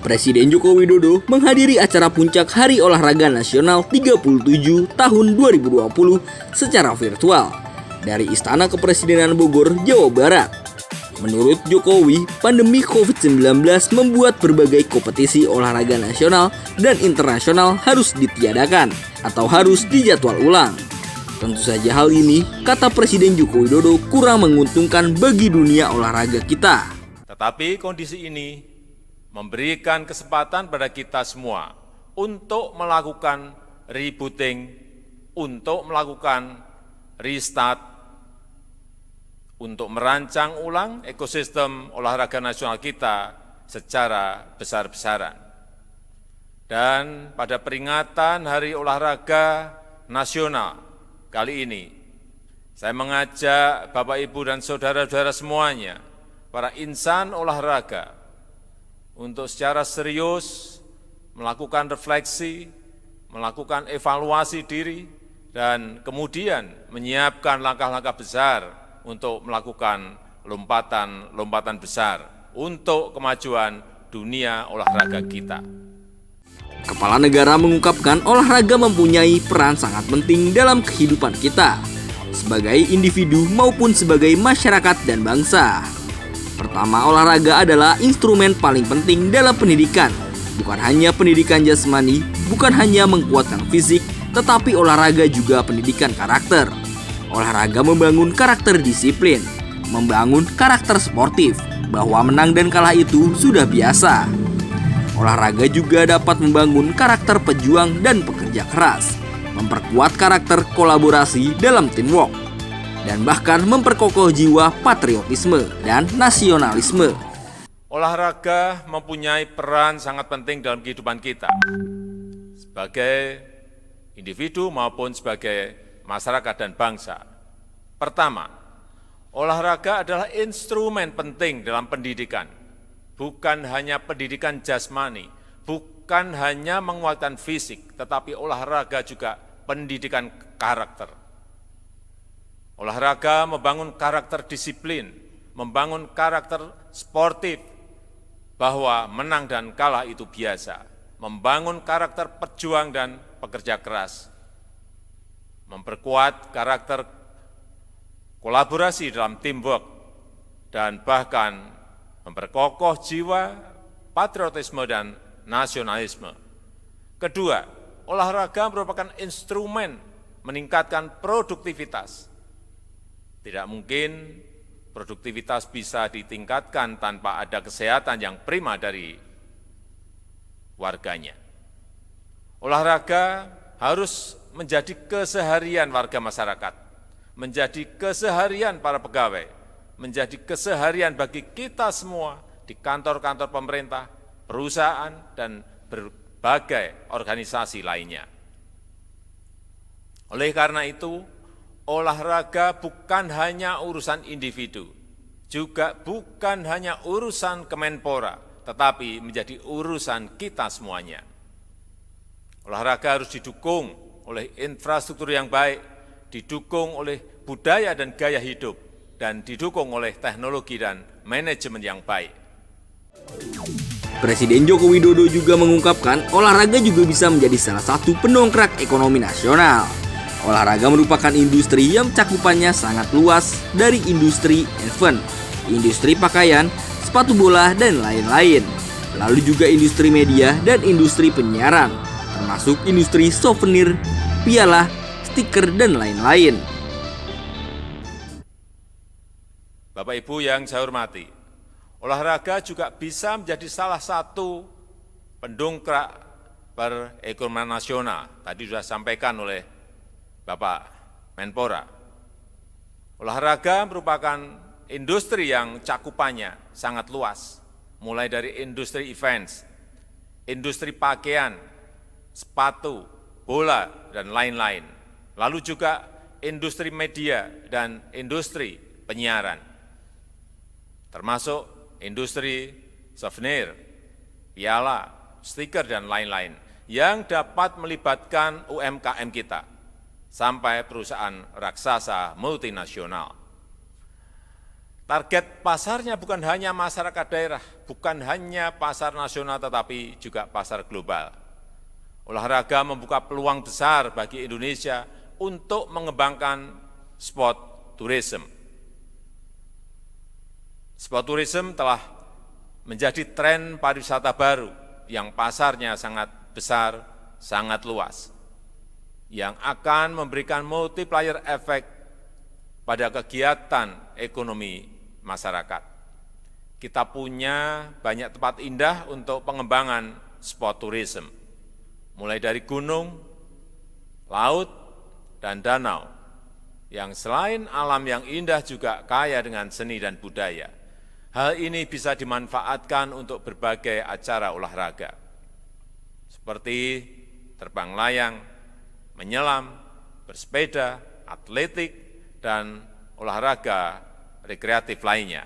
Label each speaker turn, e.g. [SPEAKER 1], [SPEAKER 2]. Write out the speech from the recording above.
[SPEAKER 1] Presiden Joko Widodo menghadiri acara puncak Hari Olahraga Nasional 37 tahun 2020 secara virtual dari Istana Kepresidenan Bogor, Jawa Barat. Menurut Jokowi, pandemi COVID-19 membuat berbagai kompetisi olahraga nasional dan internasional harus ditiadakan atau harus dijadwal ulang. Tentu saja hal ini, kata Presiden Joko Widodo, kurang menguntungkan bagi dunia olahraga kita.
[SPEAKER 2] Tetapi kondisi ini memberikan kesempatan pada kita semua untuk melakukan rebooting, untuk melakukan restart, untuk merancang ulang ekosistem olahraga nasional kita secara besar-besaran. Dan pada peringatan Hari Olahraga Nasional kali ini, saya mengajak Bapak, Ibu, dan saudara-saudara semuanya, para insan olahraga, untuk secara serius melakukan refleksi, melakukan evaluasi diri, dan kemudian menyiapkan langkah-langkah besar untuk melakukan lompatan besar untuk kemajuan dunia olahraga kita.
[SPEAKER 1] Kepala negara mengungkapkan olahraga mempunyai peran sangat penting dalam kehidupan kita, sebagai individu maupun sebagai masyarakat dan bangsa. Pertama, olahraga adalah instrumen paling penting dalam pendidikan. Bukan hanya pendidikan jasmani, bukan hanya menguatkan fisik, tetapi olahraga juga pendidikan karakter. Olahraga membangun karakter disiplin, membangun karakter sportif, bahwa menang dan kalah itu sudah biasa. Olahraga juga dapat membangun karakter pejuang dan pekerja keras, memperkuat karakter kolaborasi dalam teamwork, dan bahkan memperkokoh jiwa patriotisme dan nasionalisme.
[SPEAKER 2] Olahraga mempunyai peran sangat penting dalam kehidupan kita, sebagai individu maupun sebagai masyarakat dan bangsa. Pertama, olahraga adalah instrumen penting dalam pendidikan, bukan hanya pendidikan jasmani, bukan hanya menguatkan fisik, tetapi olahraga juga pendidikan karakter. Olahraga membangun karakter disiplin, membangun karakter sportif, bahwa menang dan kalah itu biasa, membangun karakter pejuang dan pekerja keras, memperkuat karakter kolaborasi dalam teamwork, dan bahkan memperkokoh jiwa patriotisme dan nasionalisme. Kedua, olahraga merupakan instrumen meningkatkan produktivitas. Tidak mungkin produktivitas bisa ditingkatkan tanpa ada kesehatan yang prima dari warganya. Olahraga harus menjadi keseharian warga masyarakat, menjadi keseharian para pegawai, menjadi keseharian bagi kita semua di kantor-kantor pemerintah, perusahaan, dan berbagai organisasi lainnya. Oleh karena itu, olahraga bukan hanya urusan individu, juga bukan hanya urusan Kemenpora, tetapi menjadi urusan kita semuanya. Olahraga harus didukung oleh infrastruktur yang baik, didukung oleh budaya dan gaya hidup, dan didukung oleh teknologi dan manajemen yang baik.
[SPEAKER 1] Presiden Joko Widodo juga mengungkapkan olahraga juga bisa menjadi salah satu pendongkrak ekonomi nasional. Olahraga merupakan industri yang cakupannya sangat luas, dari industri event, industri pakaian, sepatu bola, dan lain-lain. Lalu juga industri media dan industri penyiaran, termasuk industri souvenir, piala, stiker, dan lain-lain.
[SPEAKER 2] Bapak Ibu yang saya hormati, olahraga juga bisa menjadi salah satu pendongkrak perekonomian nasional. Tadi sudah disampaikan oleh Bapak Menpora. Olahraga merupakan industri yang cakupannya sangat luas, mulai dari industri events, industri pakaian, sepatu, bola, dan lain-lain. Lalu juga industri media dan industri penyiaran, termasuk industri souvenir, piala, stiker, dan lain-lain, yang dapat melibatkan UMKM kita, sampai perusahaan raksasa multinasional. Target pasarnya bukan hanya masyarakat daerah, bukan hanya pasar nasional, tetapi juga pasar global. Olahraga membuka peluang besar bagi Indonesia untuk mengembangkan sport tourism. Sport tourism telah menjadi tren pariwisata baru yang pasarnya sangat besar, sangat luas, yang akan memberikan multiplier effect pada kegiatan ekonomi masyarakat. Kita punya banyak tempat indah untuk pengembangan sport tourism, mulai dari gunung, laut, dan danau, yang selain alam yang indah juga kaya dengan seni dan budaya. Hal ini bisa dimanfaatkan untuk berbagai acara olahraga, seperti terbang layang, menyelam, bersepeda, atletik, dan olahraga rekreatif lainnya.